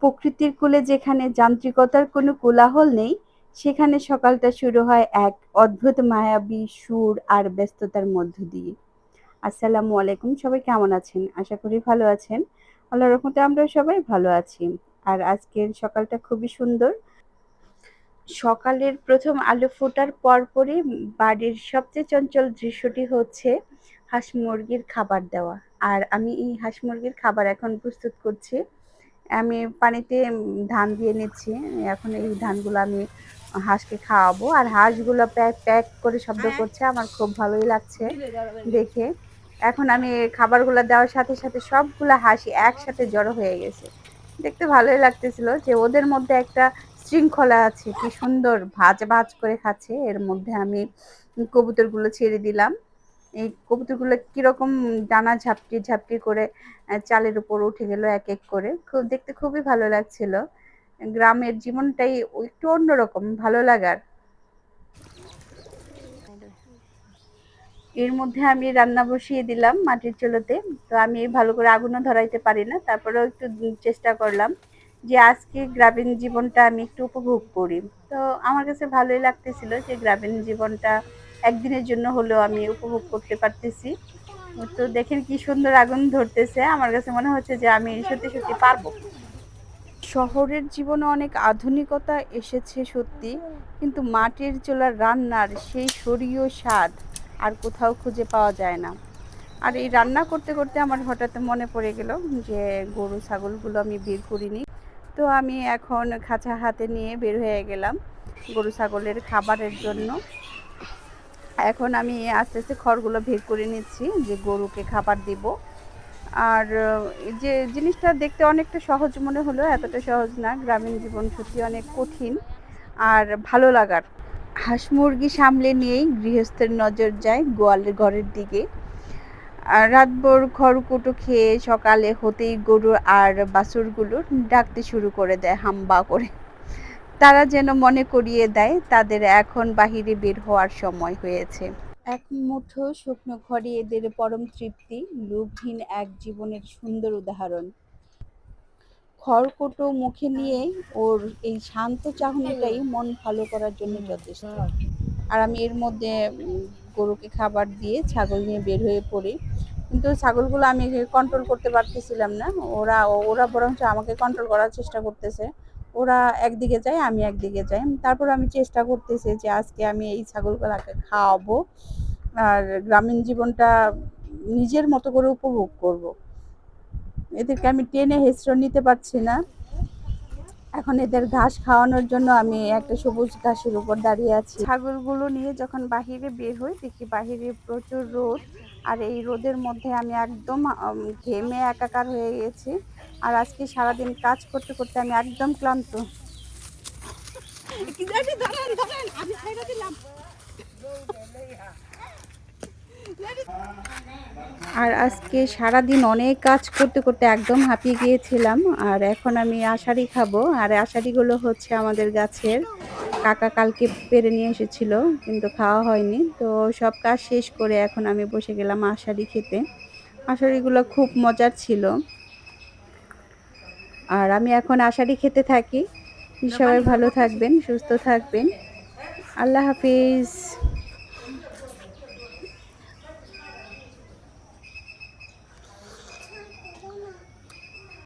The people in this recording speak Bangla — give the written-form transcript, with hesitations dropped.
প্রকৃতির কোলে যেখানে যান্ত্রিকতার কোনো কোলাহল নেই, সেখানে সকালটা শুরু হয় এক অদ্ভুত মায়াবী সুর আর ব্যস্ততার মধ্য দিয়ে। আসসালামু আলাইকুম, সবাই কেমন আছেন? আশা করি ভালো আছেন। আল্লাহর রহমতে আমরাও সবাই ভালো আছি। আর আজকের সকালটা খুবই সুন্দর। সকালের প্রথম আলো ফোটার পরপরই বাড়ির সবচেয়ে চঞ্চল দৃশ্যটি হচ্ছে হাঁস মুরগির খাবার দেওয়া। আর আমি এই হাঁস মুরগির খাবার এখন প্রস্তুত করছি। আমি পানিতে ধান দিয়ে নিচ্ছি। এখন এই ধানগুলো আমি হাঁসকে খাওয়াবো। আর হাঁসগুলো প্যাক প্যাক করে শব্দ করছে। আমার খুব ভালোই লাগছে দেখে। এখন আমি খাবারগুলো দেওয়ার সাথে সাথে সবগুলা হাঁসই একসাথে জড়ো হয়ে গেছে। দেখতে ভালোই লাগতেছিল যে ওদের মধ্যে একটা শৃঙ্খলা আছে। কি সুন্দর ভাজ ভাজ করে খাচ্ছে। এর মধ্যে আমি কবুতরগুলো ছেড়ে দিলাম। এই কবুতরগুলো কিরকম ডানা ঝাপটি ঝাপটি করে চালের উপর উঠে গেল এক এক করে। দেখতে খুবই ভালো লাগছিল। গ্রামের জীবনটাই একটু অন্যরকম ভালো লাগার। এর মধ্যে আমি রান্না বসিয়ে দিলাম মাটির চুলোতে। তো আমি ভালো করে আগুনও ধরাইতে পারি না, তারপরেও একটু চেষ্টা করলাম যে আজকে গ্রামীণ জীবনটা আমি একটু উপভোগ করি। তো আমার কাছে ভালোই লাগতেছিল যে গ্রামীণ জীবনটা একদিনের জন্য হলেও আমি উপভোগ করতে পারতেছি। তো দেখেন কি সুন্দর আগুন ধরতেছে, আমার কাছে মনে হচ্ছে যে আমি সত্যি সত্যি পারবো। শহরের জীবনে অনেক আধুনিকতা এসেছে সত্যি, কিন্তু মাটির চুলার রান্নার সেই স্বর্গীয় স্বাদ আর কোথাও খুঁজে পাওয়া যায় না। আর এই রান্না করতে করতে আমার হঠাৎ মনে পড়ে গেল যে গরু ছাগলগুলো আমি বের করিনি। তো আমি এখন খাঁচা হাতে নিয়ে বের হয়ে গেলাম গরু ছাগলের খাবারের জন্য। এখন আমি আস্তে আস্তে খড়গুলো বের করে নিচ্ছি যে গরুকে খাবার দিব। আর এই যে জিনিসটা দেখতে অনেকটা সহজ মনে হলো, এতটা সহজ না। গ্রামীণ জীবন সত্যি অনেক কঠিন আর ভালো লাগার। হাঁস মুরগি সামলে নিয়েই গৃহস্থের নজর যায় গোয়ালের ঘরের দিকে। আর রাতভর খড়কুটো খেয়ে সকালে হতেই গরু আর বাছুরগুলো ডাকতে শুরু করে দেয় হাম্বা করে। তারা যেন মনে করিয়ে দেয় তাদের এখন বাহিরে বের হওয়ার সময় হয়েছে। এক মুঠো শুকনো খড়ি এদের পরম তৃপ্তি, লোভহীন এক জীবনের সুন্দর উদাহরণ। খড়কুটো মুখে নিয়েই ওর এই শান্ত চাহনিটাই মন ভালো করার জন্য যথেষ্ট। আর আমি এর মধ্যে গরুকে খাবার দিয়ে ছাগল নিয়ে বের হয়ে পড়ি। কিন্তু ছাগলগুলো আমি কন্ট্রোল করতে পারতেছিলাম না। ওরা ওরা বরঞ্চ আমাকে কন্ট্রোল করার চেষ্টা করতেছে। ওরা একদিকে যায়, আমি একদিকে যাই। তারপর আমি চেষ্টা করতেছি যে আজকে আমি এই ছাগলগুলাকে খাওয়াবো। আর গ্রামীণ জীবনটা নিজের মতো করে উপভোগ করব। এদেরকে আমি টেনে হেঁচড়ে নিতে পারছি না। এখন এদের ঘাস খাওয়ানোর জন্য আমি একটা সবুজ ঘাসের উপর দাঁড়িয়ে আছি। ছাগলগুলো নিয়ে যখন বাহিরে বের হই দেখি বাহিরে প্রচুর রোদ। আর এই রোদের মধ্যে আমি একদম ঘেমে একাকার হয়ে গেছি। আর আজকে সারাদিন কাজ করতে করতে আমি একদম ক্লান্ত। আর আজকে সারাদিন অনেক কাজ করতে করতে একদম হাঁপিয়ে গিয়েছিলাম। আর এখন আমি আষাঢ়ি খাবো। আর আষাঢ়িগুলো হচ্ছে আমাদের গাছের। কাকা কালকে পেড়ে নিয়ে এসেছিল, কিন্তু খাওয়া হয়নি। তো সব কাজ শেষ করে এখন আমি বসে গেলাম আষাঢ়ি খেতে। আষাঢ়িগুলো খুব মজার ছিল। আর আমি এখন আষাঢ়ি খেতে থাকি। সবাই ভালো থাকবেন, সুস্থ থাকবেন। আল্লাহ হাফিজ।